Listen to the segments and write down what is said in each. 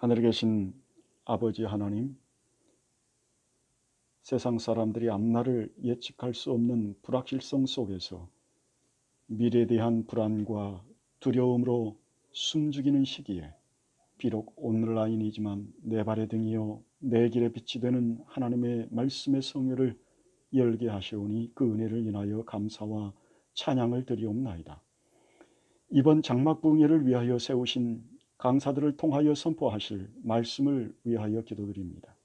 하늘에 계신 아버지 하나님, 세상 사람들이 앞날을 예측할 수 없는 불확실성 속에서 미래에 대한 불안과 두려움으로 숨죽이는 시기에 비록 온라인이지만 내 발의 등이요 내 길의 빛이 되는 하나님의 말씀의 성회를 열게 하시오니 그 은혜를 인하여 감사와 찬양을 드리옵나이다. 이번 장막부흥회를 위하여 세우신 강사들을 통하여 선포하실 말씀을 위하여 기도드립니다.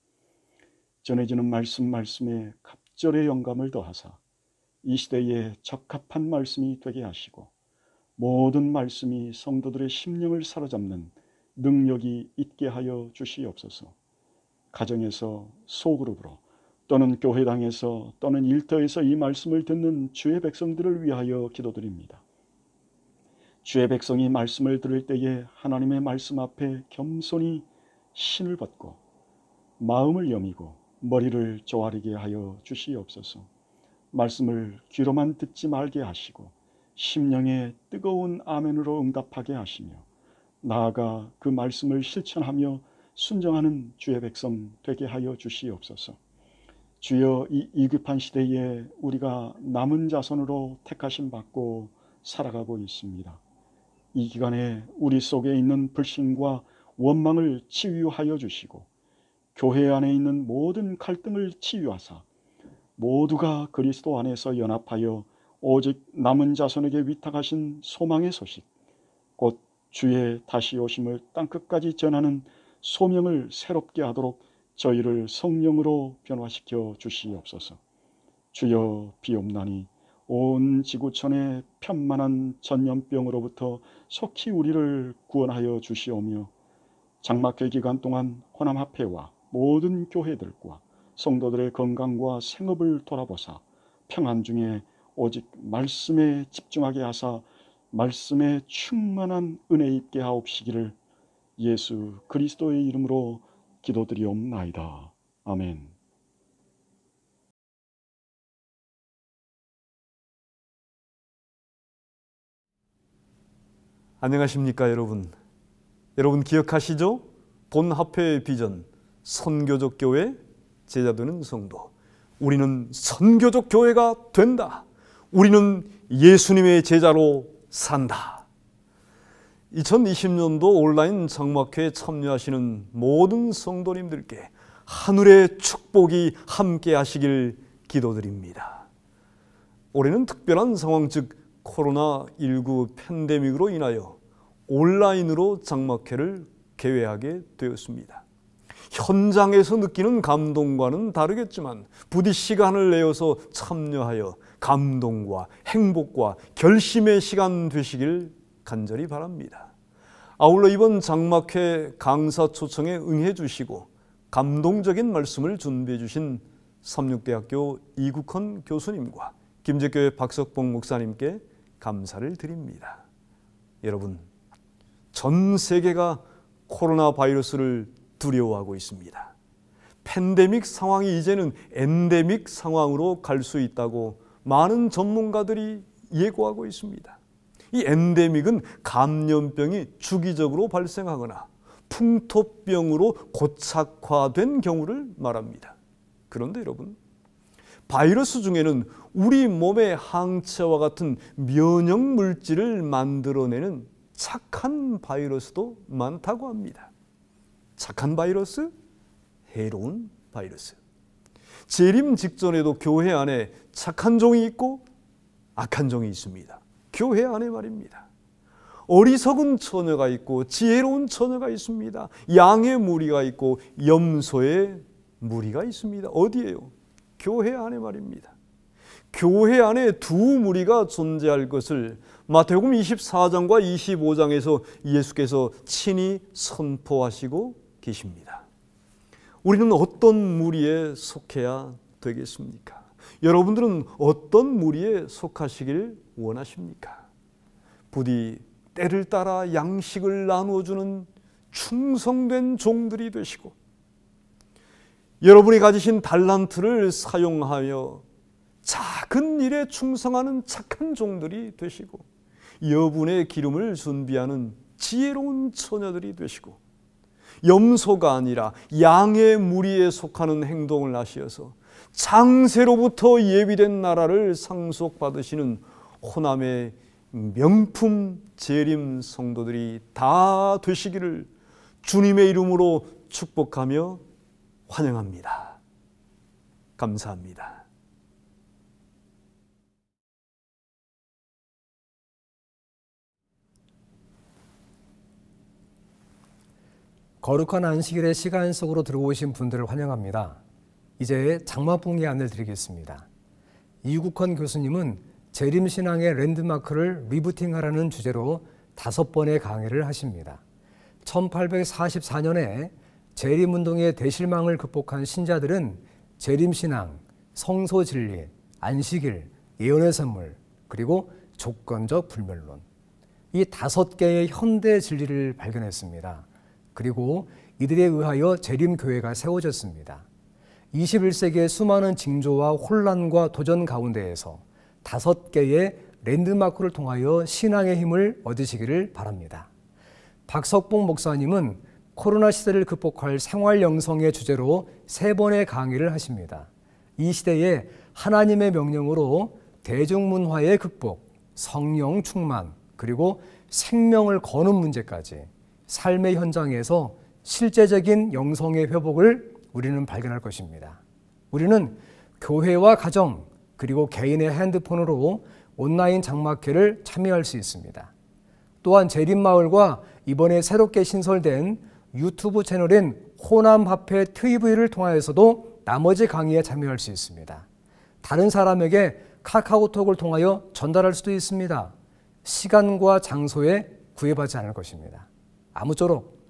전해지는 말씀에 갑절의 영감을 더하사 이 시대에 적합한 말씀이 되게 하시고 모든 말씀이 성도들의 심령을 사로잡는 능력이 있게 하여 주시옵소서. 가정에서 소그룹으로 또는 교회당에서 또는 일터에서 이 말씀을 듣는 주의 백성들을 위하여 기도드립니다. 주의 백성이 말씀을 들을 때에 하나님의 말씀 앞에 겸손히 신을 벗고 마음을 여미고 머리를 조아리게 하여 주시옵소서. 말씀을 귀로만 듣지 말게 하시고 심령의 뜨거운 아멘으로 응답하게 하시며 나아가 그 말씀을 실천하며 순종하는 주의 백성 되게 하여 주시옵소서. 주여, 이 위급한 시대에 우리가 남은 자손으로 택하심 받고 살아가고 있습니다. 이 기간에 우리 속에 있는 불신과 원망을 치유하여 주시고 교회 안에 있는 모든 갈등을 치유하사 모두가 그리스도 안에서 연합하여 오직 남은 자손에게 위탁하신 소망의 소식, 곧 주의 다시 오심을 땅끝까지 전하는 소명을 새롭게 하도록 저희를 성령으로 변화시켜 주시옵소서. 주여, 비옵나니 온 지구촌의 편만한 전염병으로부터 속히 우리를 구원하여 주시오며 장막회 기간 동안 호남합회와 모든 교회들과 성도들의 건강과 생업을 돌아보사 평안 중에 오직 말씀에 집중하게 하사 말씀에 충만한 은혜 있게 하옵시기를 예수 그리스도의 이름으로 기도드리옵나이다. 아멘. 안녕하십니까 여러분. 여러분 기억하시죠? 본합회의 비전, 선교적 교회, 제자되는 성도. 우리는 선교적 교회가 된다. 우리는 예수님의 제자로 산다. 2020년도 온라인 장막회에 참여하시는 모든 성도님들께 하늘의 축복이 함께 하시길 기도드립니다. 올해는 특별한 상황, 즉 코로나19 팬데믹으로 인하여 온라인으로 장막회를 개회하게 되었습니다. 현장에서 느끼는 감동과는 다르겠지만 부디 시간을 내어서 참여하여 감동과 행복과 결심의 시간 되시길 간절히 바랍니다. 아울러 이번 장막회 강사 초청에 응해 주시고 감동적인 말씀을 준비해 주신 삼육대학교 이국헌 교수님과 김제교회 박석봉 목사님께 감사를 드립니다. 여러분, 전 세계가 코로나 바이러스를 두려워하고 있습니다. 팬데믹 상황이 이제는 엔데믹 상황으로 갈 수 있다고 많은 전문가들이 예고하고 있습니다. 이 엔데믹은 감염병이 주기적으로 발생하거나 풍토병으로 고착화된 경우를 말합니다. 그런데 여러분, 바이러스 중에는 우리 몸의 항체와 같은 면역 물질을 만들어내는 착한 바이러스도 많다고 합니다. 착한 바이러스, 해로운 바이러스. 재림 직전에도 교회 안에 착한 종이 있고 악한 종이 있습니다. 교회 안에 말입니다. 어리석은 처녀가 있고 지혜로운 처녀가 있습니다. 양의 무리가 있고 염소의 무리가 있습니다. 어디예요? 교회 안에 말입니다. 교회 안에 두 무리가 존재할 것을 마태복음 24장과 25장에서 예수께서 친히 선포하시고 계십니다. 우리는 어떤 무리에 속해야 되겠습니까? 여러분들은 어떤 무리에 속하시길 원하십니까? 부디 때를 따라 양식을 나누어주는 충성된 종들이 되시고 여러분이 가지신 달란트를 사용하여 작은 일에 충성하는 착한 종들이 되시고 여분의 기름을 준비하는 지혜로운 처녀들이 되시고 염소가 아니라 양의 무리에 속하는 행동을 하시어서 장세로부터 예비된 나라를 상속받으시는 호남의 명품 재림 성도들이 다 되시기를 주님의 이름으로 축복하며 환영합니다. 감사합니다. 거룩한 안식일의 시간 속으로 들어오신 분들을 환영합니다. 이제 장마봉의 안내를 드리겠습니다. 이국헌 교수님은 재림신앙의 랜드마크를 리부팅하라는 주제로 5번의 강의를 하십니다. 1844년에 재림운동의 대실망을 극복한 신자들은 재림신앙, 성소진리, 안식일, 예언의 선물, 그리고 조건적 불멸론, 이 5개의 현대 진리를 발견했습니다. 그리고 이들에 의하여 재림교회가 세워졌습니다. 21세기의 수많은 징조와 혼란과 도전 가운데에서 5개의 랜드마크를 통하여 신앙의 힘을 얻으시기를 바랍니다. 박석봉 목사님은 코로나 시대를 극복할 생활 영성의 주제로 3번의 강의를 하십니다. 이 시대에 하나님의 명령으로 대중문화의 극복, 성령 충만, 그리고 생명을 거는 문제까지 삶의 현장에서 실제적인 영성의 회복을 우리는 발견할 것입니다. 우리는 교회와 가정, 그리고 개인의 핸드폰으로 온라인 장막회를 참여할 수 있습니다. 또한 재림마을과 이번에 새롭게 신설된 유튜브 채널인 호남합회 TV를 통하여서도 나머지 강의에 참여할 수 있습니다. 다른 사람에게 카카오톡을 통하여 전달할 수도 있습니다. 시간과 장소에 구애받지 않을 것입니다. 아무쪼록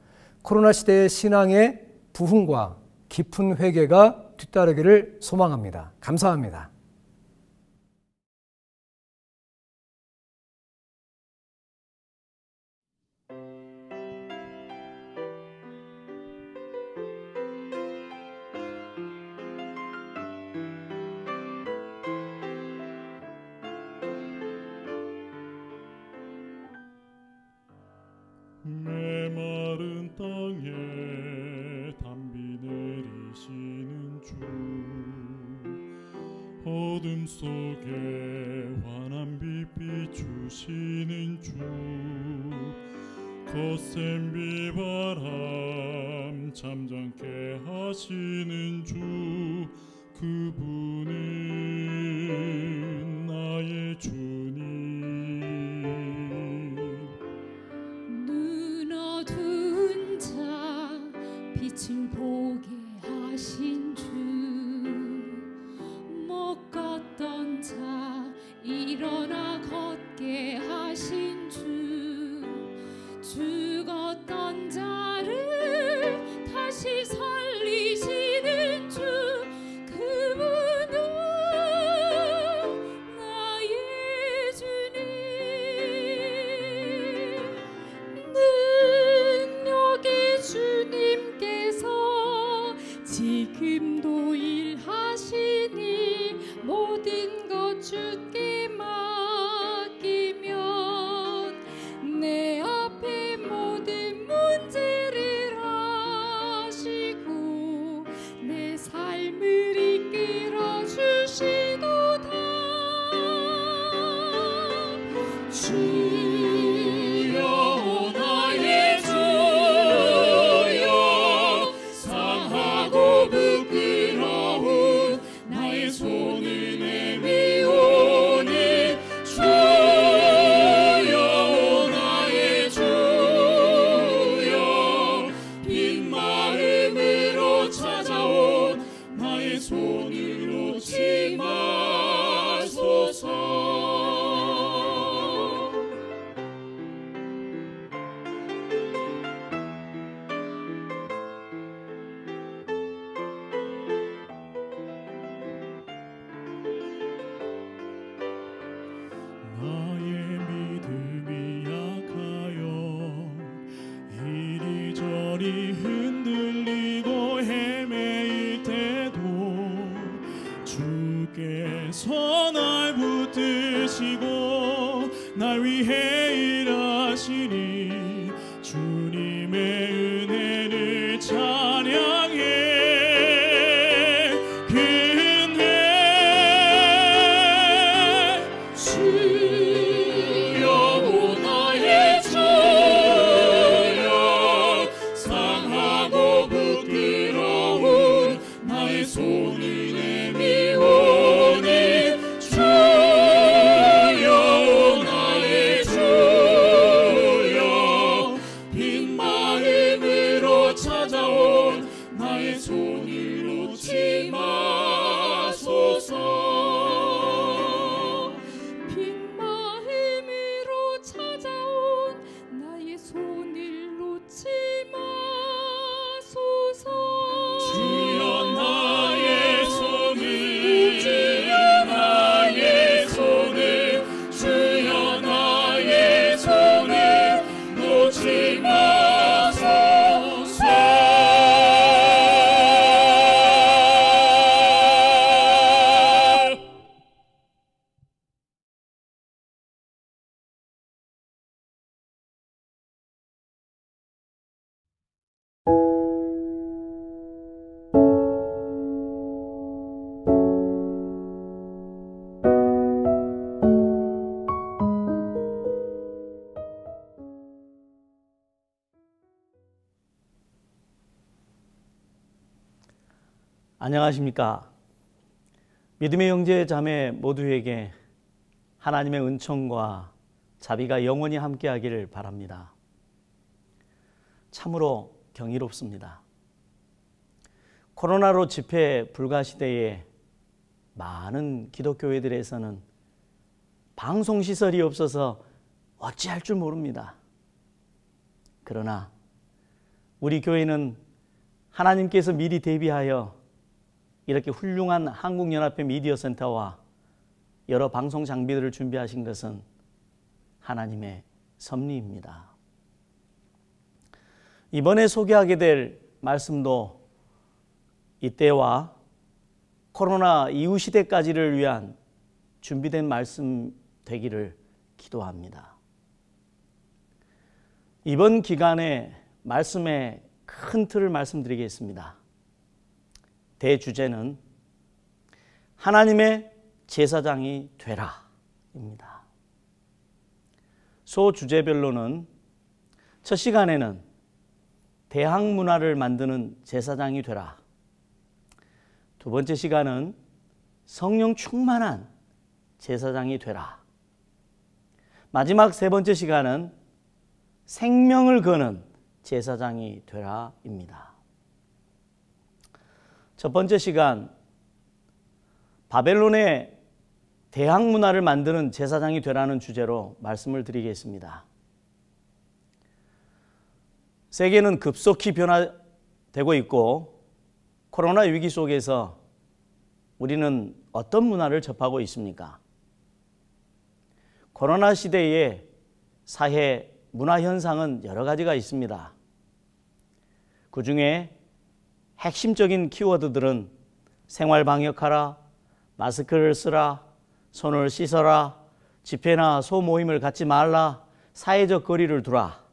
코로나 시대의 신앙의 부흥과 깊은 회개가 뒤따르기를 소망합니다. 감사합니다. 메마른 땅에 단비 내리시는 주, 어둠 속에 환한 빛 비추시는 주, 거센 비바람 잠잠케 하시는 주, 그분은 나의 주님. 빛을 보게 하신 주, 못 걷던 자 일어나 걷게 하신 주, 죽었던 자를 다시 살리시는 주, 그분은 나의 주님. 능력의 주님 지금도 일하시니 모든 것 주께 맡기면 내 앞에 모든 문제를 아시고 내 삶을 이끌어 주시도다. 주여 나의 주여, 상하고 부끄러운 나의 손을 내미오니, 주여 나의 주여, 빈 마음으로 찾아온 나의 손을 놓지 마소서. 나의 믿음이 약하여 이리저리 흔들리고 헤매일 때도 주께서 날 붙드시고 날 위해 일하시니 주님의 은혜를 찬양해. 근혜 주여 나의 주여 상하고 부끄러운 나의 손을 내미오니 주여 나의 주여 빈 마음으로 찾아온 나의 손을 놓지 마소서. 빈 마음으로 찾아온 나의 손을 놓지 마소서. 주여 나의 손을 주여 나의 손을 주여 나의 손을 놓지 마소서. 안녕하십니까. 믿음의 형제 자매 모두에게 하나님의 은총과 자비가 영원히 함께하기를 바랍니다. 참으로 경이롭습니다. 코로나로 집회 불가 시대에 많은 기독교회들에서는 방송시설이 없어서 어찌할 줄 모릅니다. 그러나 우리 교회는 하나님께서 미리 대비하여 이렇게 훌륭한 한국연합회 미디어센터와 여러 방송 장비들을 준비하신 것은 하나님의 섭리입니다. 이번에 소개하게 될 말씀도 이때와 코로나 이후 시대까지를 위한 준비된 말씀 되기를 기도합니다. 이번 기간에 말씀의 큰 틀을 말씀드리겠습니다. 대주제는 하나님의 제사장이 되라입니다. 소주제별로는 첫 시간에는 대학 문화를 만드는 제사장이 되라. 두 번째 시간은 성령 충만한 제사장이 되라. 마지막 세 번째 시간은 생명을 거는 제사장이 되라입니다. 첫 번째 시간, 바벨론의 대학 문화를 만드는 제사장이 되라는 주제로 말씀을 드리겠습니다. 세계는 급속히 변화되고 있고 코로나 위기 속에서 우리는 어떤 문화를 접하고 있습니까? 코로나 시대의 사회 문화 현상은 여러 가지가 있습니다. 그 중에 핵심적인 키워드들은 생활 방역하라, 마스크를 쓰라, 손을 씻어라, 집회나 소모임을 갖지 말라, 사회적 거리를 두라.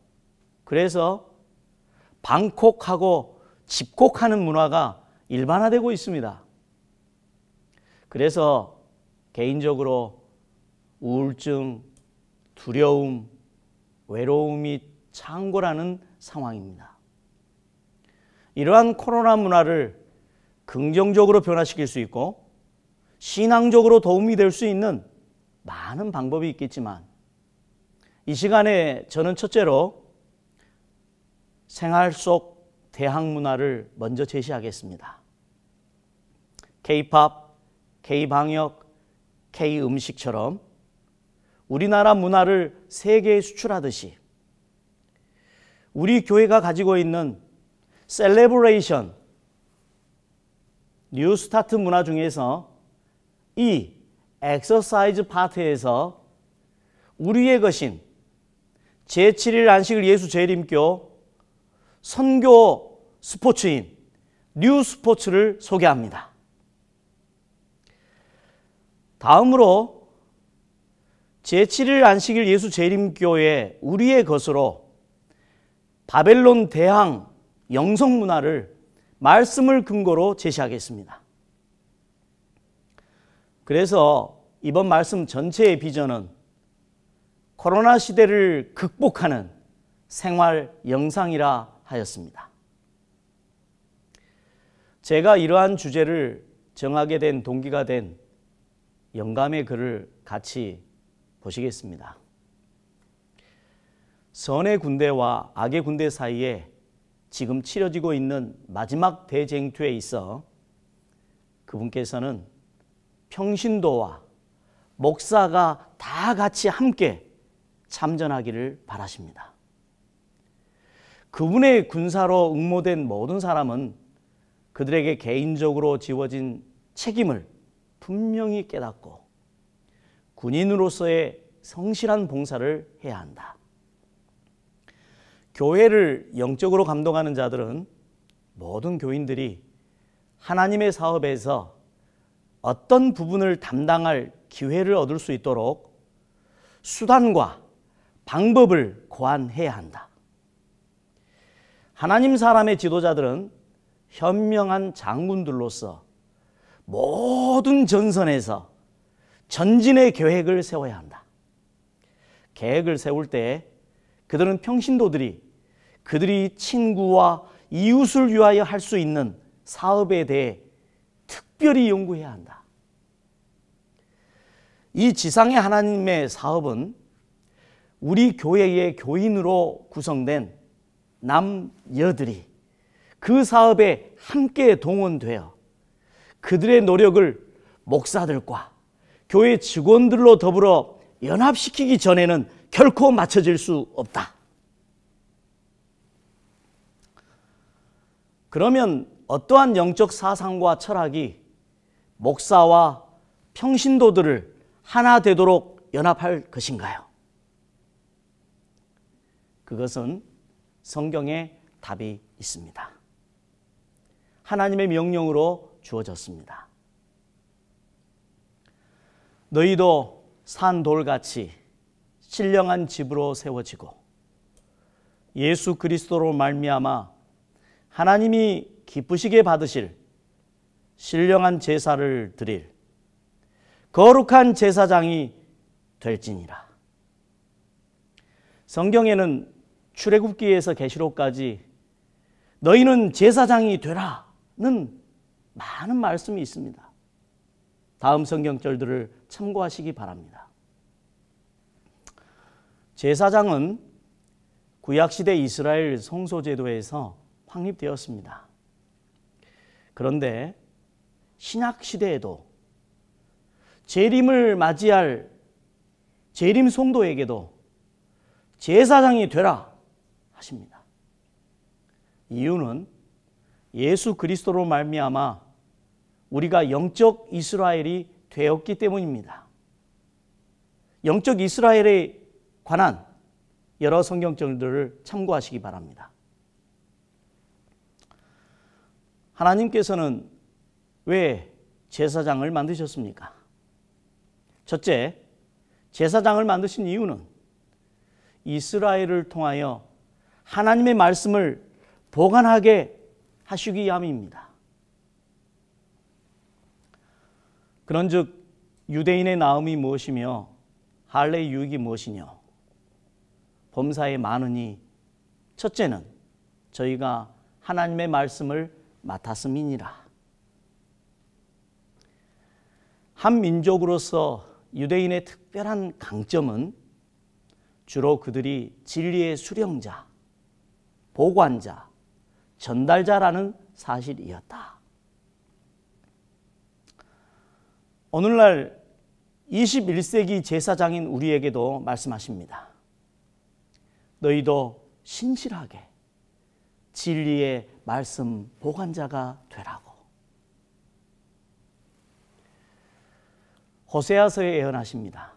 그래서 방콕하고 집콕하는 문화가 일반화되고 있습니다. 그래서 개인적으로 우울증, 두려움, 외로움이 창궐하는 상황입니다. 이러한 코로나 문화를 긍정적으로 변화시킬 수 있고 신앙적으로 도움이 될 수 있는 많은 방법이 있겠지만 이 시간에 저는 첫째로 생활 속 대학 문화를 먼저 제시하겠습니다. K-팝, K-방역, K-음식처럼 우리나라 문화를 세계에 수출하듯이 우리 교회가 가지고 있는 셀레브레이션, 뉴스타트 문화 중에서 이 엑서사이즈 파트에서 우리의 것인 제7일 안식일 예수 재림교 선교 스포츠인 뉴 스포츠를 소개합니다. 다음으로 제7일 안식일 예수 재림교회 우리의 것으로 바벨론 대항 영성 문화를 말씀을 근거로 제시하겠습니다. 그래서 이번 말씀 전체의 비전은 코로나 시대를 극복하는 생활 영상이라 하였습니다. 제가 이러한 주제를 정하게 된 동기가 된 영감의 글을 같이 보시겠습니다. 선의 군대와 악의 군대 사이에 지금 치러지고 있는 마지막 대쟁투에 있어 그분께서는 평신도와 목사가 다 같이 함께 참전하기를 바라십니다. 그분의 군사로 응모된 모든 사람은 그들에게 개인적으로 지워진 책임을 분명히 깨닫고 군인으로서의 성실한 봉사를 해야 한다. 교회를 영적으로 감동하는 자들은 모든 교인들이 하나님의 사업에서 어떤 부분을 담당할 기회를 얻을 수 있도록 수단과 방법을 고안해야 한다. 하나님 사람의 지도자들은 현명한 장군들로서 모든 전선에서 전진의 계획을 세워야 한다. 계획을 세울 때 그들은 평신도들이 그들이 친구와 이웃을 위하여 할 수 있는 사업에 대해 특별히 연구해야 한다. 이 지상의 하나님의 사업은 우리 교회의 교인으로 구성된 남여들이 그 사업에 함께 동원되어 그들의 노력을 목사들과 교회 직원들로 더불어 연합시키기 전에는 결코 맞춰질 수 없다. 그러면 어떠한 영적 사상과 철학이 목사와 평신도들을 하나 되도록 연합할 것인가요? 그것은 성경에 답이 있습니다. 하나님의 명령으로 주어졌습니다. 너희도 산 돌같이 신령한 집으로 세워지고 예수 그리스도로 말미암아 하나님이 기쁘시게 받으실 신령한 제사를 드릴 거룩한 제사장이 될지니라. 성경에는 출애굽기에서 계시록까지 너희는 제사장이 되라는 많은 말씀이 있습니다. 다음 성경절들을 참고하시기 바랍니다. 제사장은 구약시대 이스라엘 성소제도에서 확립되었습니다. 그런데 신약시대에도 재림을 맞이할 재림 성도에게도 제사장이 되라 하십니다. 이유는 예수 그리스도로 말미암아 우리가 영적 이스라엘이 되었기 때문입니다. 영적 이스라엘에 관한 여러 성경절들을 참고하시기 바랍니다. 하나님께서는 왜 제사장을 만드셨습니까? 첫째, 제사장을 만드신 이유는 이스라엘을 통하여 하나님의 말씀을 보관하게 하시기 위함입니다. 그런즉 유대인의 나음이 무엇이며 할례의 유익이 무엇이뇨? 범사에 많으니 첫째는 저희가 하나님의 말씀을 맡았음이니라. 한 민족으로서 유대인의 특별한 강점은 주로 그들이 진리의 수령자, 보관자, 전달자라는 사실이었다. 오늘날 21세기 제사장인 우리에게도 말씀하십니다. 너희도 신실하게 진리의 말씀 보관자가 되라고. 호세아서에 예언하십니다.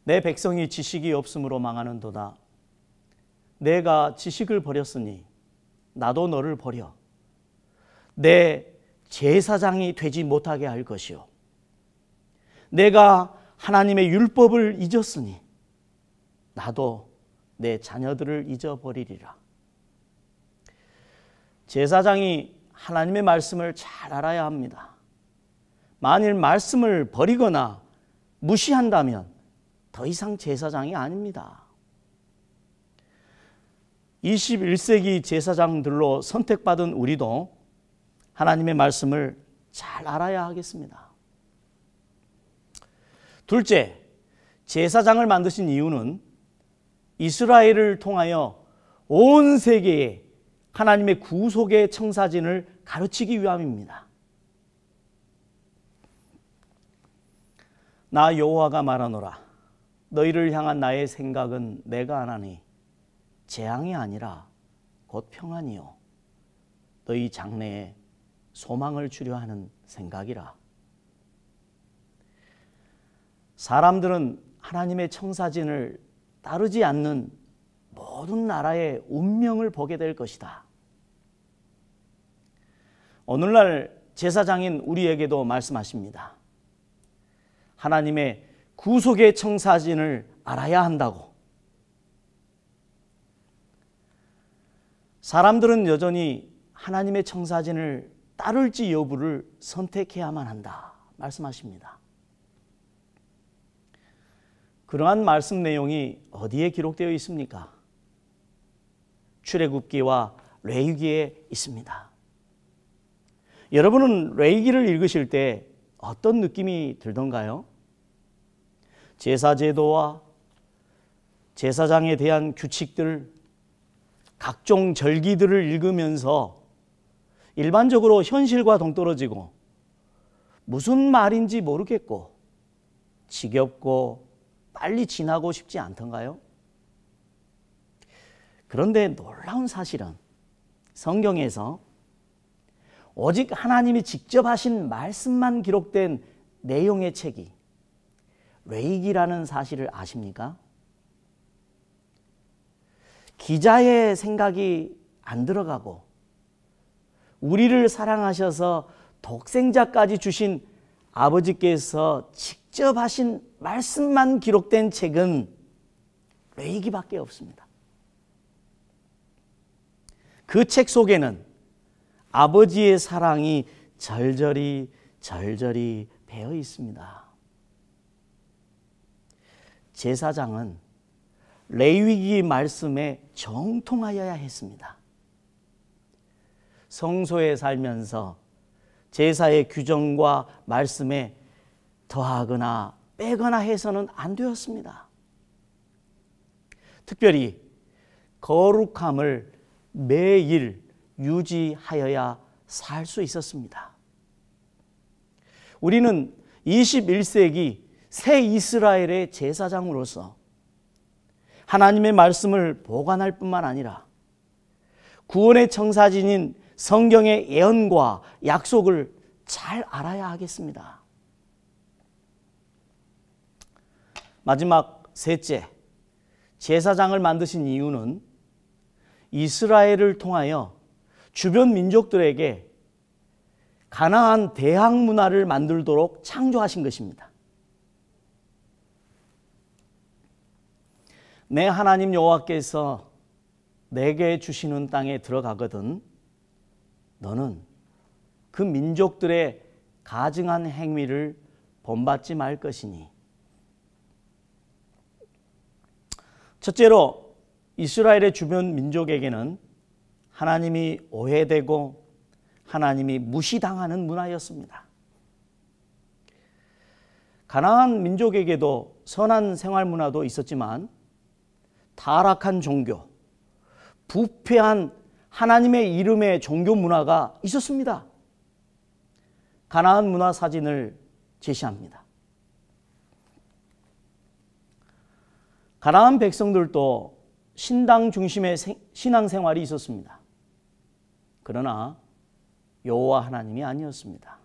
내 백성이 지식이 없으므로 망하는도다. 내가 지식을 버렸으니 나도 너를 버려 내 제사장이 되지 못하게 할 것이요 내가 하나님의 율법을 잊었으니 나도 내 자녀들을 잊어버리리라. 제사장이 하나님의 말씀을 잘 알아야 합니다. 만일 말씀을 버리거나 무시한다면 더 이상 제사장이 아닙니다. 21세기 제사장들로 선택받은 우리도 하나님의 말씀을 잘 알아야 하겠습니다. 둘째, 제사장을 만드신 이유는 이스라엘을 통하여 온 세계에 하나님의 구속의 청사진을 가르치기 위함입니다. 나 여호와가 말하노라. 너희를 향한 나의 생각은 내가 하나니 재앙이 아니라 곧 평안이요 너희 장래에 소망을 주려 하는 생각이라. 사람들은 하나님의 청사진을 따르지 않는 모든 나라의 운명을 보게 될 것이다. 오늘날 제사장인 우리에게도 말씀하십니다. 하나님의 구속의 청사진을 알아야 한다고. 사람들은 여전히 하나님의 청사진을 따를지 여부를 선택해야만 한다 말씀하십니다. 그러한 말씀 내용이 어디에 기록되어 있습니까? 출애굽기와 레위기에 있습니다. 여러분은 레위기를 읽으실 때 어떤 느낌이 들던가요? 제사제도와 제사장에 대한 규칙들, 각종 절기들을 읽으면서 일반적으로 현실과 동떨어지고 무슨 말인지 모르겠고 지겹고 빨리 지나고 싶지 않던가요? 그런데 놀라운 사실은 성경에서 오직 하나님이 직접 하신 말씀만 기록된 내용의 책이 레위기라는 사실을 아십니까? 기자의 생각이 안 들어가고 우리를 사랑하셔서 독생자까지 주신 아버지께서 직접 하신 말씀만 기록된 책은 레위기밖에 없습니다. 그 책 속에는 아버지의 사랑이 절절히 배어 있습니다. 제사장은 레위기 말씀에 정통하여야 했습니다. 성소에 살면서 제사의 규정과 말씀에 더하거나 빼거나 해서는 안 되었습니다. 특별히 거룩함을 매일 유지하여야 살 수 있었습니다. 우리는 21세기 새 이스라엘의 제사장으로서 하나님의 말씀을 보관할 뿐만 아니라 구원의 청사진인 성경의 예언과 약속을 잘 알아야 하겠습니다. 마지막 셋째, 제사장을 만드신 이유는 이스라엘을 통하여 주변 민족들에게 가나안 대항 문화를 만들도록 창조하신 것입니다. 내 하나님 여호와께서 내게 주시는 땅에 들어가거든 너는 그 민족들의 가증한 행위를 본받지 말 것이니. 첫째로 이스라엘의 주변 민족에게는 하나님이 오해되고 하나님이 무시당하는 문화였습니다. 가나안 민족에게도 선한 생활 문화도 있었지만 타락한 종교, 부패한 하나님의 이름의 종교 문화가 있었습니다. 가나안 문화 사진을 제시합니다. 가나안 백성들도 신당 중심의 신앙생활이 있었습니다. 그러나 여호와 하나님이 아니었습니다.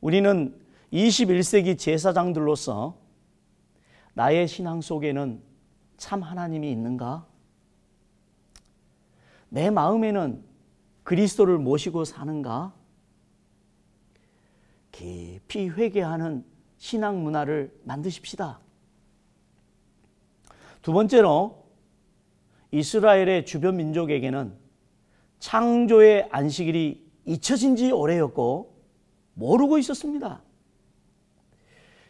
우리는 21세기 제사장들로서 나의 신앙 속에는 참 하나님이 있는가? 내 마음에는 그리스도를 모시고 사는가? 깊이 회개하는 신앙 문화를 만드십시다. 두 번째로 이스라엘의 주변 민족에게는 창조의 안식일이 잊혀진 지 오래였고 모르고 있었습니다.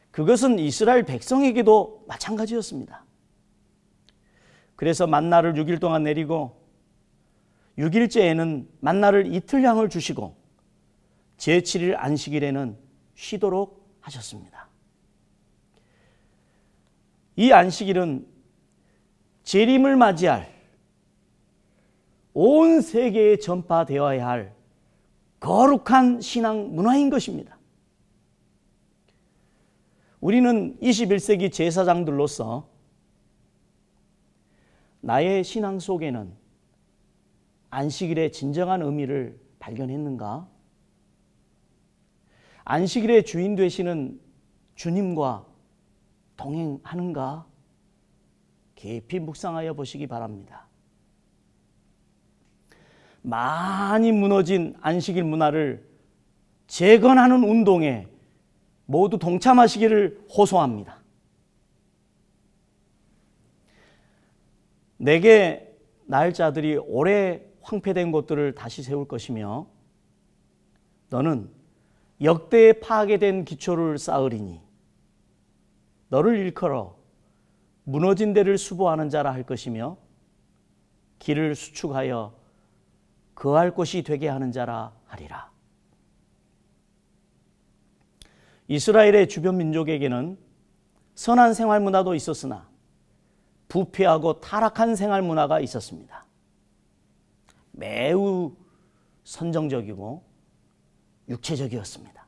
그것은 이스라엘 백성에게도 마찬가지였습니다. 그래서 만나를 6일 동안 내리고 6일째에는 만나를 이틀량을 주시고 제7일 안식일에는 쉬도록 하셨습니다. 이 안식일은 재림을 맞이할 온 세계에 전파되어야 할 거룩한 신앙 문화인 것입니다. 우리는 21세기 제사장들로서 나의 신앙 속에는 안식일의 진정한 의미를 발견했는가? 안식일의 주인 되시는 주님과 동행하는가? 깊이 묵상하여 보시기 바랍니다. 많이 무너진 안식일 문화를 재건하는 운동에 모두 동참하시기를 호소합니다. 내게 낳을 자들이 오래 황폐된 곳들을 다시 세울 것이며 너는 역대에 파괴된 기초를 쌓으리니 너를 일컬어 무너진 데를 수보하는 자라 할 것이며 길을 수축하여 거할 곳이 되게 하는 자라 하리라. 이스라엘의 주변 민족에게는 선한 생활 문화도 있었으나 부패하고 타락한 생활 문화가 있었습니다. 매우 선정적이고 육체적이었습니다.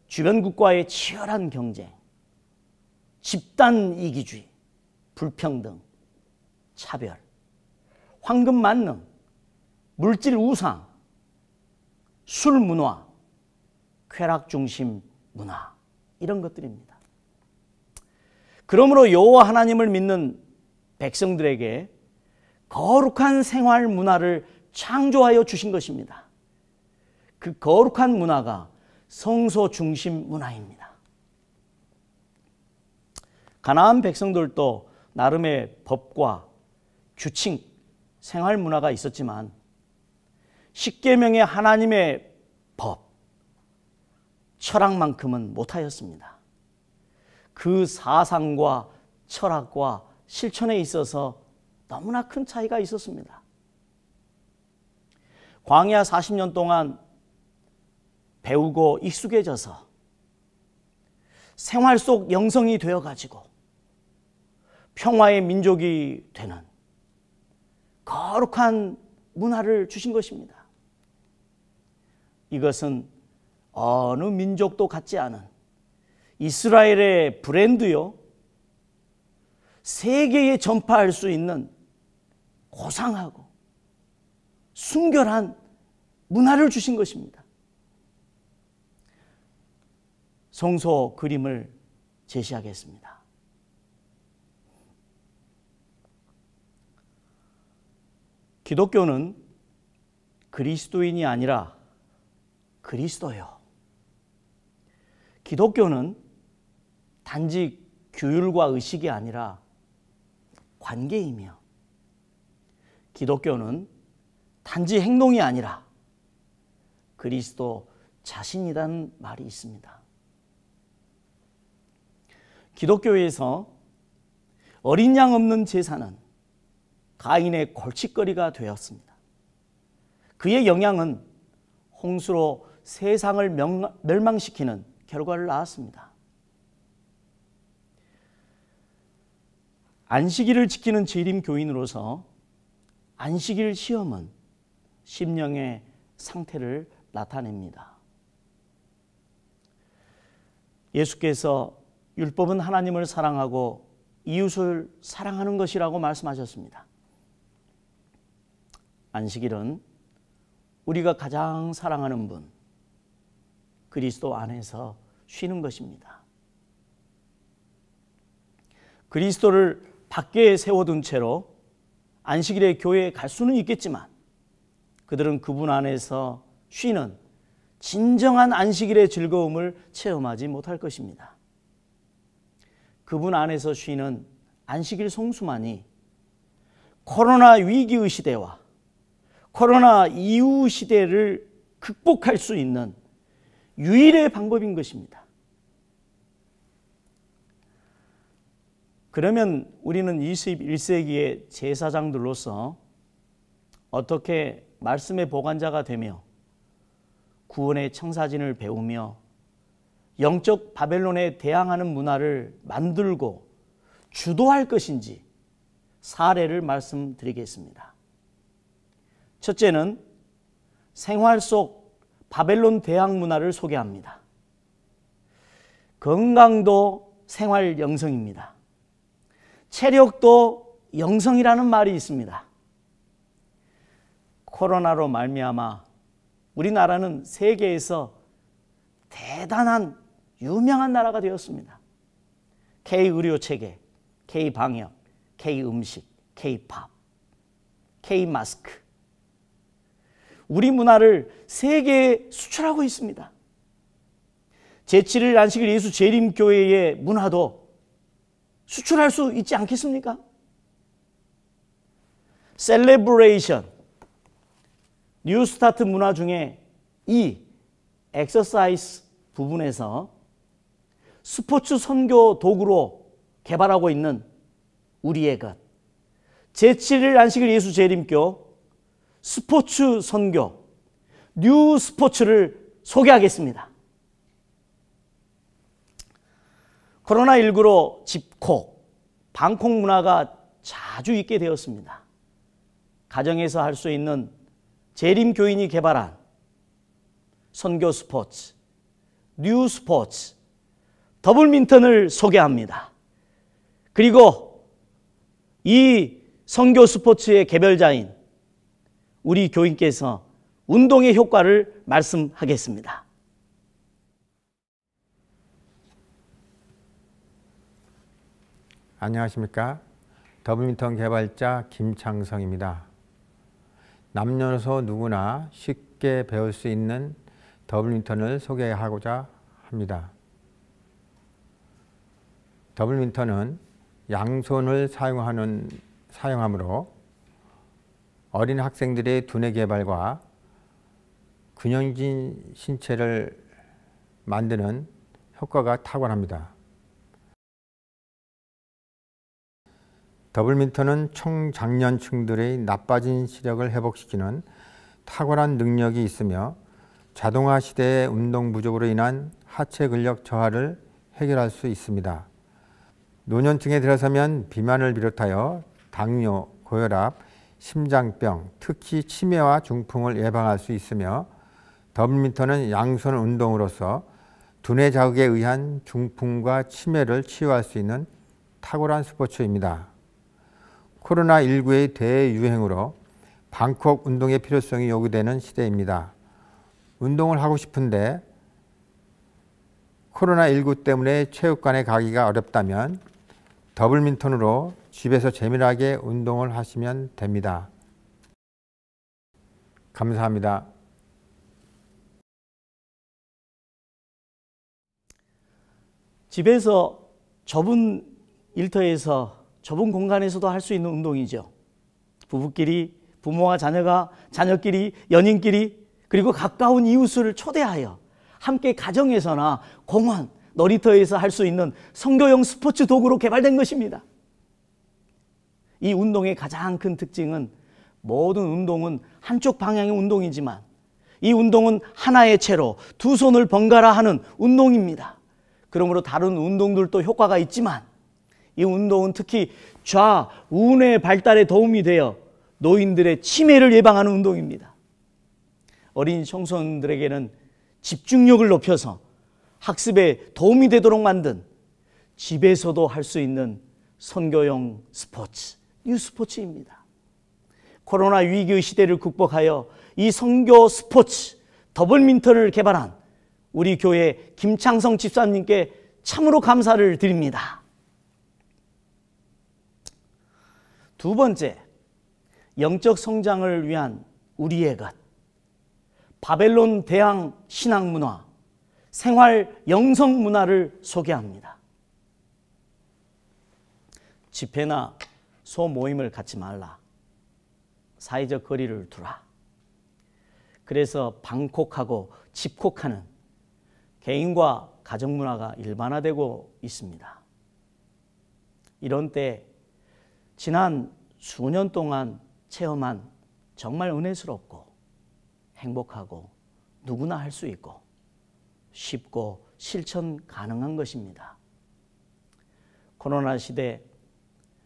주변 국가의 치열한 경쟁, 집단 이기주의, 불평등, 차별, 황금 만능, 물질 우상, 술 문화, 쾌락 중심 문화, 이런 것들입니다. 그러므로 여호와 하나님을 믿는 백성들에게 거룩한 생활 문화를 창조하여 주신 것입니다. 그 거룩한 문화가 성소 중심 문화입니다. 가나안 백성들도 나름의 법과 규칙, 생활 문화가 있었지만 십계명의 하나님의 법, 철학만큼은 못하였습니다. 그 사상과 철학과 실천에 있어서 너무나 큰 차이가 있었습니다. 광야 40년 동안 배우고 익숙해져서 생활 속 영성이 되어가지고 평화의 민족이 되는 거룩한 문화를 주신 것입니다. 이것은 어느 민족도 갖지 않은 이스라엘의 브랜드요, 세계에 전파할 수 있는 고상하고 순결한 문화를 주신 것입니다. 성소 그림을 제시하겠습니다. 기독교는 그리스도인이 아니라 그리스도요. 기독교는 단지 규율과 의식이 아니라 관계이며 기독교는 단지 행동이 아니라 그리스도 자신이라는 말이 있습니다. 기독교에서 어린 양 없는 제사는 가인의 골칫거리가 되었습니다. 그의 영향은 홍수로 세상을 멸망시키는 결과를 낳았습니다. 안식일을 지키는 재림 교인으로서 안식일 시험은 심령의 상태를 나타냅니다. 예수께서 율법은 하나님을 사랑하고 이웃을 사랑하는 것이라고 말씀하셨습니다. 안식일은 우리가 가장 사랑하는 분, 그리스도 안에서 쉬는 것입니다. 그리스도를 밖에 세워둔 채로 안식일에 교회에 갈 수는 있겠지만 그들은 그분 안에서 쉬는 진정한 안식일의 즐거움을 체험하지 못할 것입니다. 그분 안에서 쉬는 안식일 성수만이 코로나 위기의 시대와 코로나 이후 시대를 극복할 수 있는 유일의 방법인 것입니다. 그러면 우리는 21세기의 제사장들로서 어떻게 말씀의 보관자가 되며 구원의 청사진을 배우며 영적 바벨론에 대항하는 문화를 만들고 주도할 것인지 사례를 말씀드리겠습니다. 첫째는 생활 속 바벨론 대항 문화를 소개합니다. 건강도 생활 영성입니다. 체력도 영성이라는 말이 있습니다. 코로나로 말미암아 우리나라는 세계에서 대단한 유명한 나라가 되었습니다. K-의료체계, K-방역, K-음식, K-팝, K-마스크. 우리 문화를 세계에 수출하고 있습니다. 제7일 안식일 예수 재림교회의 문화도 수출할 수 있지 않겠습니까? 셀레브레이션, 뉴스타트 문화 중에 이 엑서사이즈 부분에서 스포츠 선교 도구로 개발하고 있는 우리의 것, 제7일 안식일 예수 재림교 스포츠 선교, 뉴 스포츠를 소개하겠습니다. 코로나19로 집콕, 방콕 문화가 자주 있게 되었습니다. 가정에서 할 수 있는 재림교인이 개발한 선교 스포츠, 뉴 스포츠, 더블민턴을 소개합니다. 그리고 이 선교 스포츠의 개별자인 우리 교인께서 운동의 효과를 말씀하겠습니다. 안녕하십니까? 더블민턴 개발자 김창성입니다. 남녀노소 누구나 쉽게 배울 수 있는 더블민턴을 소개하고자 합니다. 더블민턴은 양손을 사용하므로 어린 학생들의 두뇌 개발과 균형진 신체를 만드는 효과가 탁월합니다. 더블민턴은 청장년층들의 나빠진 시력을 회복시키는 탁월한 능력이 있으며 자동화 시대의 운동 부족으로 인한 하체 근력 저하를 해결할 수 있습니다. 노년층에 들어서면 비만을 비롯하여 당뇨, 고혈압, 심장병, 특히 치매와 중풍을 예방할 수 있으며 더블민턴은 양손 운동으로서 두뇌 자극에 의한 중풍과 치매를 치유할 수 있는 탁월한 스포츠입니다. 코로나19의 대유행으로 방콕 운동의 필요성이 요구되는 시대입니다. 운동을 하고 싶은데 코로나19 때문에 체육관에 가기가 어렵다면 더블민턴으로 집에서 재미나게 운동을 하시면 됩니다. 감사합니다. 집에서 좁은 일터에서 좁은 공간에서도 할 수 있는 운동이죠. 부부끼리, 부모와 자녀가, 자녀끼리, 연인끼리, 그리고 가까운 이웃을 초대하여 함께 가정에서나 공원, 놀이터에서 할 수 있는 선교용 스포츠 도구로 개발된 것입니다. 이 운동의 가장 큰 특징은 모든 운동은 한쪽 방향의 운동이지만 이 운동은 하나의 채로 두 손을 번갈아 하는 운동입니다. 그러므로 다른 운동들도 효과가 있지만 이 운동은 특히 좌우뇌 발달에 도움이 되어 노인들의 치매를 예방하는 운동입니다. 어린 청소년들에게는 집중력을 높여서 학습에 도움이 되도록 만든 집에서도 할 수 있는 선교용 스포츠, 뉴 스포츠입니다. 코로나 위기의 시대를 극복하여 이 선교 스포츠 더블민턴을 개발한 우리 교회 김창성 집사님께 참으로 감사를 드립니다. 두 번째, 영적 성장을 위한 우리의 것, 바벨론 대항 신앙 문화, 생활 영성 문화를 소개합니다. 집회나 소모임을 갖지 말라. 사회적 거리를 두라. 그래서 방콕하고 집콕하는 개인과 가정 문화가 일반화되고 있습니다. 이런 때 지난 수년 동안 체험한 정말 은혜스럽고 행복하고 누구나 할 수 있고 쉽고 실천 가능한 것입니다. 코로나 시대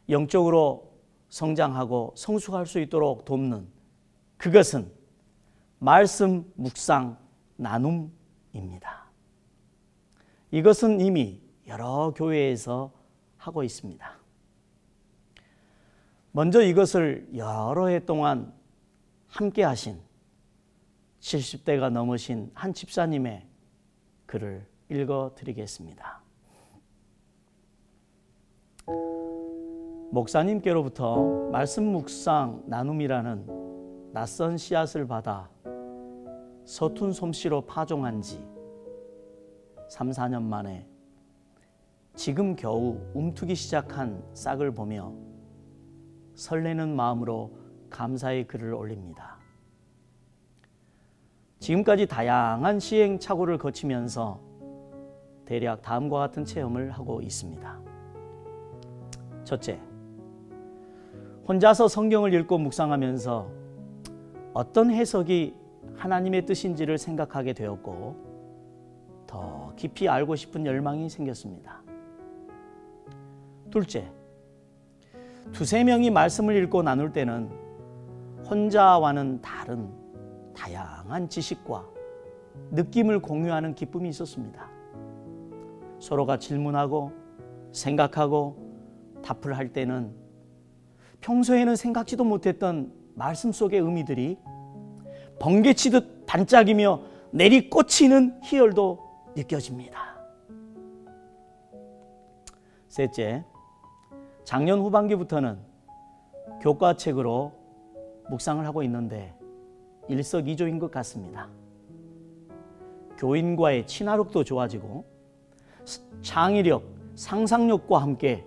영적으로 성장하고 성숙할 수 있도록 돕는 그것은 말씀 묵상 나눔입니다. 이것은 이미 여러 교회에서 하고 있습니다. 먼저 이것을 여러 해 동안 함께 하신 70대가 넘으신 한 집사님의 글을 읽어드리겠습니다. 목사님께로부터 말씀 묵상 나눔이라는 낯선 씨앗을 받아 서툰 솜씨로 파종한 지 3, 4년 만에 지금 겨우 움트기 시작한 싹을 보며 설레는 마음으로 감사의 글을 올립니다. 지금까지 다양한 시행착오를 거치면서 대략 다음과 같은 체험을 하고 있습니다. 첫째, 혼자서 성경을 읽고 묵상하면서 어떤 해석이 하나님의 뜻인지를 생각하게 되었고 더 깊이 알고 싶은 열망이 생겼습니다. 둘째, 두세 명이 말씀을 읽고 나눌 때는 혼자와는 다른 다양한 지식과 느낌을 공유하는 기쁨이 있었습니다. 서로가 질문하고 생각하고 답을 할 때는 평소에는 생각지도 못했던 말씀 속의 의미들이 번개치듯 반짝이며 내리꽂히는 희열도 느껴집니다. 셋째, 작년 후반기부터는 교과책으로 묵상을 하고 있는데 일석이조인 것 같습니다. 교인과의 친화력도 좋아지고 창의력, 상상력과 함께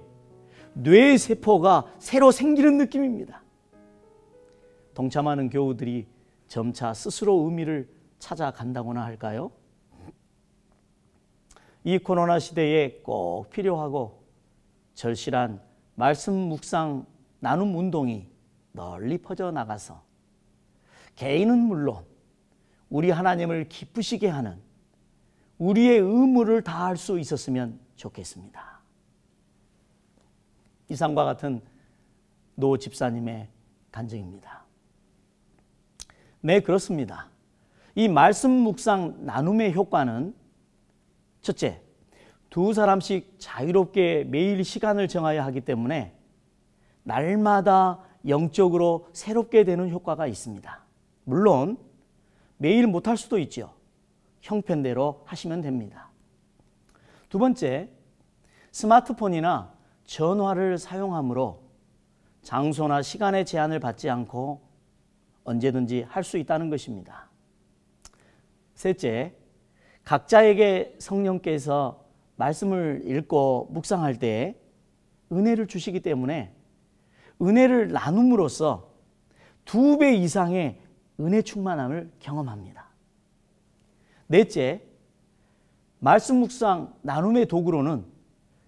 뇌의 세포가 새로 생기는 느낌입니다. 동참하는 교우들이 점차 스스로 의미를 찾아간다고나 할까요? 이 코로나 시대에 꼭 필요하고 절실한 말씀 묵상 나눔 운동이 널리 퍼져나가서 개인은 물론 우리 하나님을 기쁘시게 하는 우리의 의무를 다할 수 있었으면 좋겠습니다. 이상과 같은 노 집사님의 간증입니다. 네, 그렇습니다. 이 말씀 묵상 나눔의 효과는 첫째, 두 사람씩 자유롭게 매일 시간을 정하여 하기 때문에 날마다 영적으로 새롭게 되는 효과가 있습니다. 물론 매일 못할 수도 있죠. 형편대로 하시면 됩니다. 두 번째, 스마트폰이나 전화를 사용함으로 장소나 시간의 제한을 받지 않고 언제든지 할 수 있다는 것입니다. 셋째, 각자에게 성령께서 말씀을 읽고 묵상할 때 은혜를 주시기 때문에 은혜를 나눔으로써 2배 이상의 은혜 충만함을 경험합니다. 넷째, 말씀 묵상 나눔의 도구로는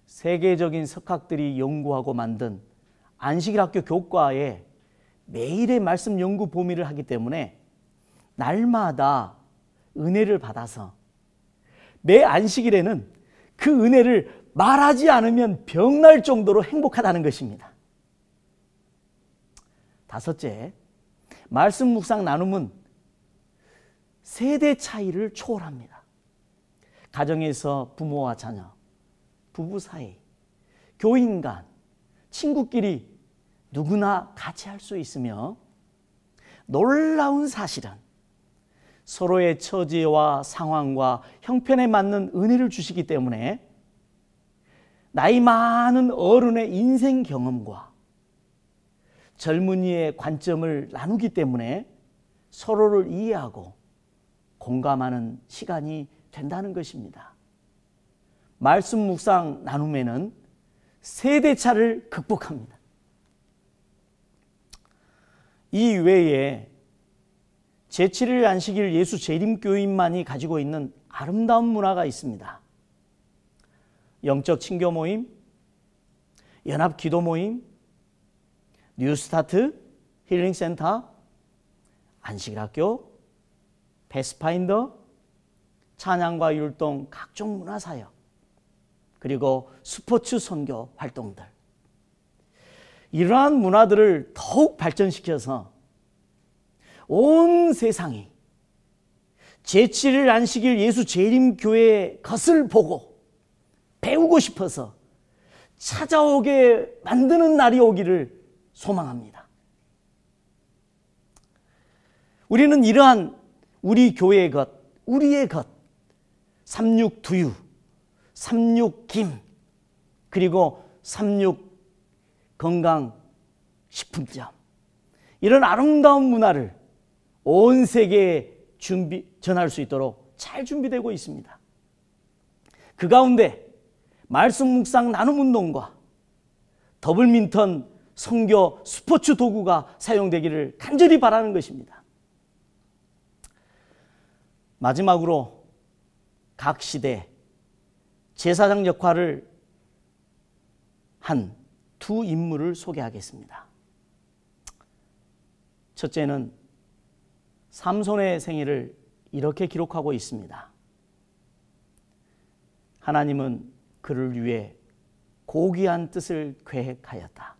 세계적인 석학들이 연구하고 만든 안식일학교 교과에 매일의 말씀 연구 보미를 하기 때문에 날마다 은혜를 받아서 매 안식일에는 그 은혜를 말하지 않으면 병날 정도로 행복하다는 것입니다. 다섯째, 말씀 묵상 나눔은 세대 차이를 초월합니다. 가정에서 부모와 자녀, 부부 사이, 교인 간, 친구끼리 누구나 같이 할 수 있으며 놀라운 사실은 서로의 처지와 상황과 형편에 맞는 은혜를 주시기 때문에 나이 많은 어른의 인생 경험과 젊은이의 관점을 나누기 때문에 서로를 이해하고 공감하는 시간이 된다는 것입니다. 말씀 묵상 나눔에는 세대차를 극복합니다. 이 외에 제7일 안식일 예수 재림교인만이 가지고 있는 아름다운 문화가 있습니다. 영적 친교 모임, 연합 기도 모임, 뉴스타트, 힐링센터, 안식일 학교, 패스파인더, 찬양과 율동, 각종 문화사역, 그리고 스포츠 선교 활동들. 이러한 문화들을 더욱 발전시켜서 온 세상이 제7일 안식일 예수 재림교회의 것을 보고 배우고 싶어서 찾아오게 만드는 날이 오기를 소망합니다. 우리는 이러한 우리 교회의 것, 우리의 것, 삼육두유, 삼육김, 그리고 삼육건강식품점, 이런 아름다운 문화를 온 세계에 전할 수 있도록 잘 준비되고 있습니다. 그 가운데 말씀 묵상 나눔 운동과 더블민턴 선교 스포츠 도구가 사용되기를 간절히 바라는 것입니다. 마지막으로 각 시대 제사장 역할을 한 두 인물을 소개하겠습니다. 첫째는 삼손의 생애를 이렇게 기록하고 있습니다. 하나님은 그를 위해 고귀한 뜻을 계획하였다.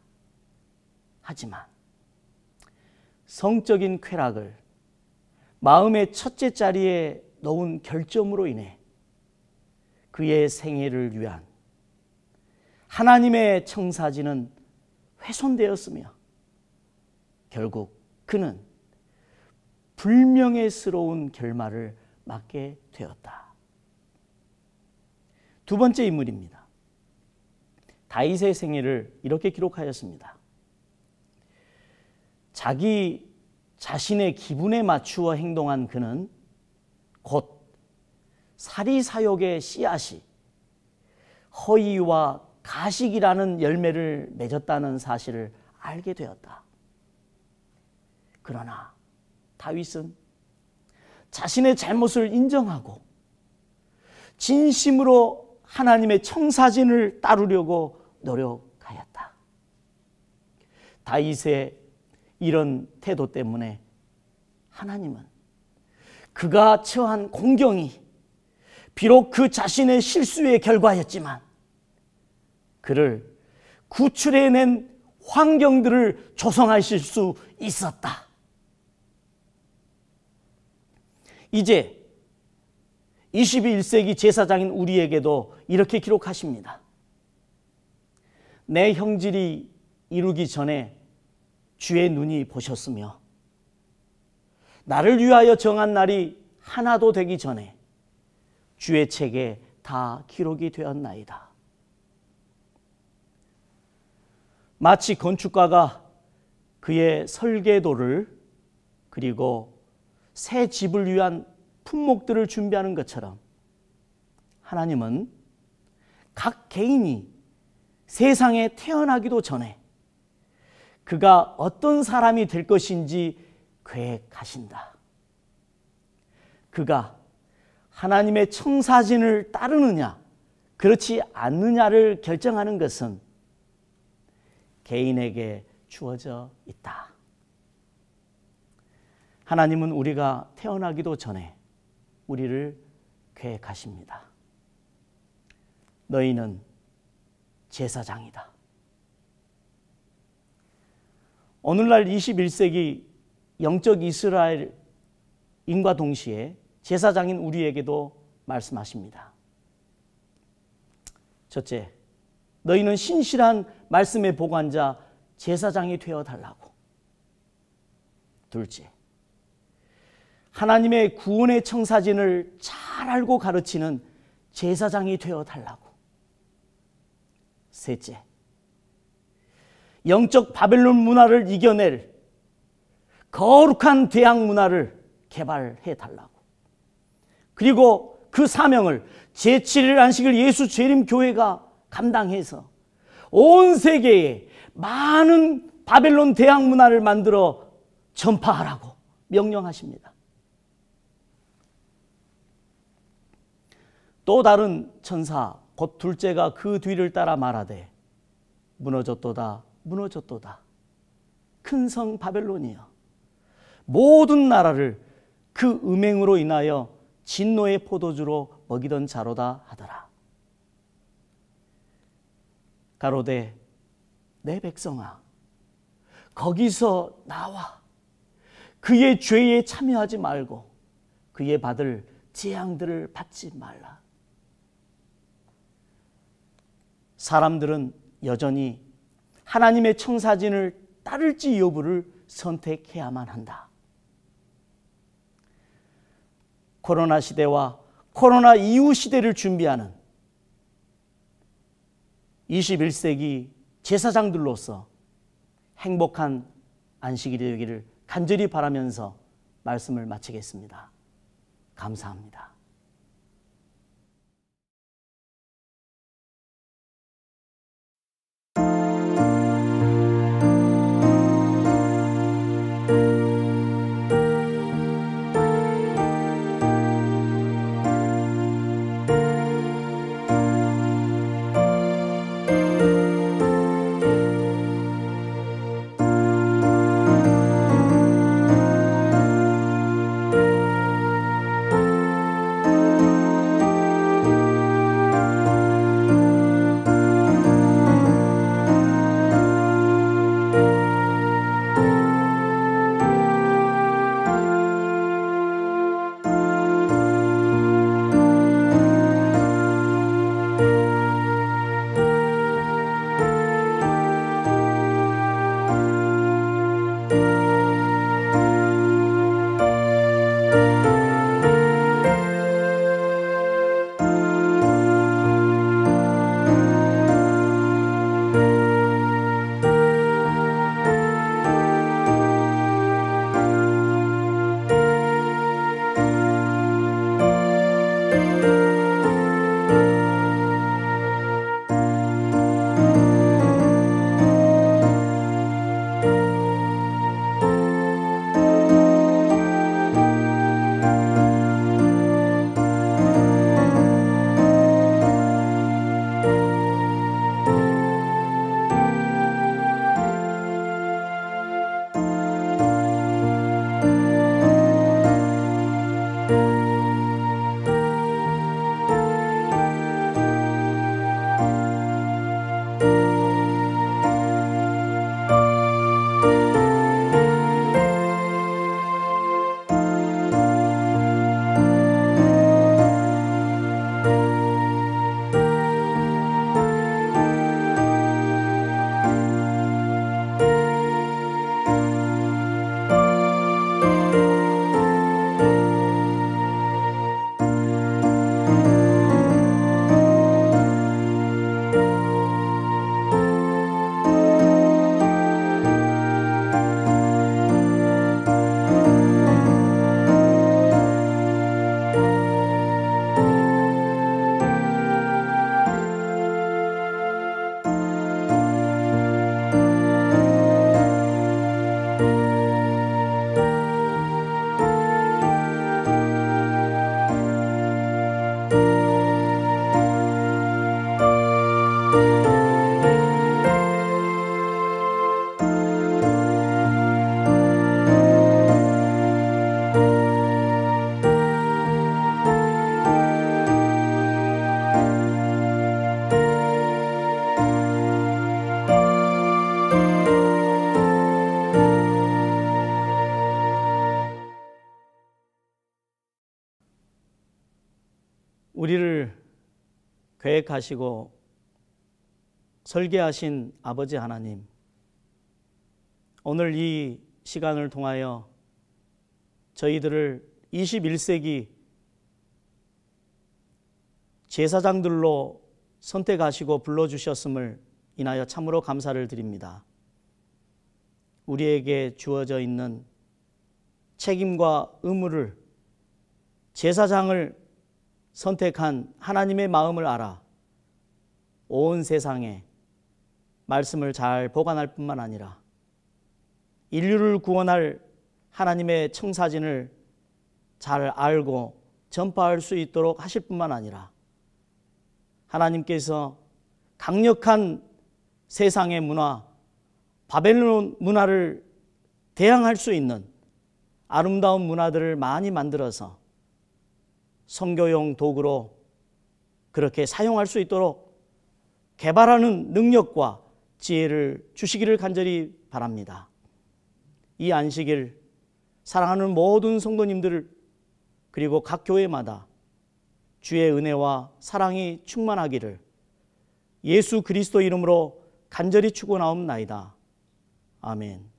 하지만 성적인 쾌락을 마음의 첫째 자리에 놓은 결점으로 인해 그의 생애를 위한 하나님의 청사진은 훼손되었으며 결국 그는 불명예스러운 결말을 맞게 되었다. 두 번째 인물입니다. 다윗의 생애를 이렇게 기록하였습니다. 자기 자신의 기분에 맞추어 행동한 그는 곧 사리사욕의 씨앗이 허위와 가식이라는 열매를 맺었다는 사실을 알게 되었다. 그러나 다윗은 자신의 잘못을 인정하고 진심으로 하나님의 청사진을 따르려고 노력하였다. 다윗의 이런 태도 때문에 하나님은 그가 처한 공경이 비록 그 자신의 실수의 결과였지만 그를 구출해낸 환경들을 조성하실 수 있었다. 이제 21세기 제사장인 우리에게도 이렇게 기록하십니다. 내 형질이 이루기 전에 주의 눈이 보셨으며 나를 위하여 정한 날이 하나도 되기 전에 주의 책에 다 기록이 되었나이다. 마치 건축가가 그의 설계도를 그리고 새 집을 위한 품목들을 준비하는 것처럼 하나님은 각 개인이 세상에 태어나기도 전에 그가 어떤 사람이 될 것인지 계획하신다. 그가 하나님의 청사진을 따르느냐 그렇지 않느냐를 결정하는 것은 개인에게 주어져 있다. 하나님은 우리가 태어나기도 전에 우리를 계획하십니다. 너희는 제사장이다. 오늘날 21세기 영적 이스라엘인과 동시에 제사장인 우리에게도 말씀하십니다. 첫째, 너희는 신실한 말씀의 보관자 제사장이 되어달라고. 둘째, 하나님의 구원의 청사진을 잘 알고 가르치는 제사장이 되어달라고. 셋째, 영적 바벨론 문화를 이겨낼 거룩한 대학 문화를 개발해 달라고. 그리고 그 사명을 제7일 안식일 예수 재림 교회가 감당해서 온 세계에 많은 바벨론 대학 문화를 만들어 전파하라고 명령하십니다. 또 다른 천사 곧 둘째가 그 뒤를 따라 말하되 무너졌도다 무너졌도다 큰 성 바벨론이여 모든 나라를 그 음행으로 인하여 진노의 포도주로 먹이던 자로다 하더라. 가로되 내 백성아 거기서 나와 그의 죄에 참여하지 말고 그의 받을 재앙들을 받지 말라. 사람들은 여전히 하나님의 청사진을 따를지 여부를 선택해야만 한다. 코로나 시대와 코로나 이후 시대를 준비하는 21세기 제사장들로서 행복한 안식일이 되기를 간절히 바라면서 말씀을 마치겠습니다. 감사합니다. 우리를 계획하시고 설계하신 아버지 하나님, 오늘 이 시간을 통하여 저희들을 21세기 제사장들로 선택하시고 불러주셨음을 인하여 참으로 감사를 드립니다. 우리에게 주어져 있는 책임과 의무를 제사장을 선택한 하나님의 마음을 알아 온 세상에 말씀을 잘 보관할 뿐만 아니라 인류를 구원할 하나님의 청사진을 잘 알고 전파할 수 있도록 하실 뿐만 아니라 하나님께서 강력한 세상의 문화, 바벨론 문화를 대항할 수 있는 아름다운 문화들을 많이 만들어서 선교용 도구로 그렇게 사용할 수 있도록 개발하는 능력과 지혜를 주시기를 간절히 바랍니다. 이 안식일 사랑하는 모든 성도님들 그리고 각 교회마다 주의 은혜와 사랑이 충만하기를 예수 그리스도 이름으로 간절히 축원하옵나이다. 아멘.